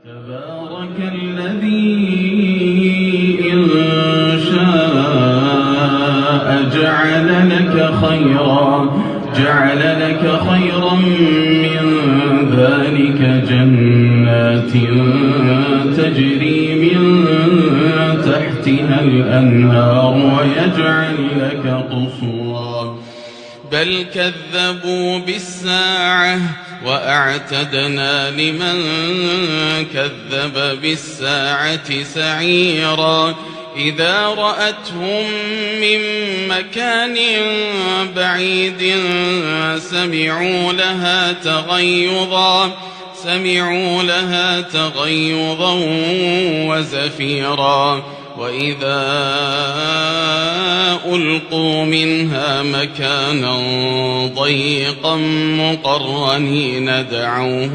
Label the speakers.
Speaker 1: تبارك الذي إن شاء جعل لك خيرا من ذلك جنات تجري من تحتها الأنهار ويجعل لك قصورا بل كذبوا بالساعة وأعتدنا لمن كذب بالساعة سعيرا إذا رأتهم من مكان بعيد سمعوا لها تغيظا وزفيرا وإذا ألقوا منها مكانا ضيقا مقرنين دعوا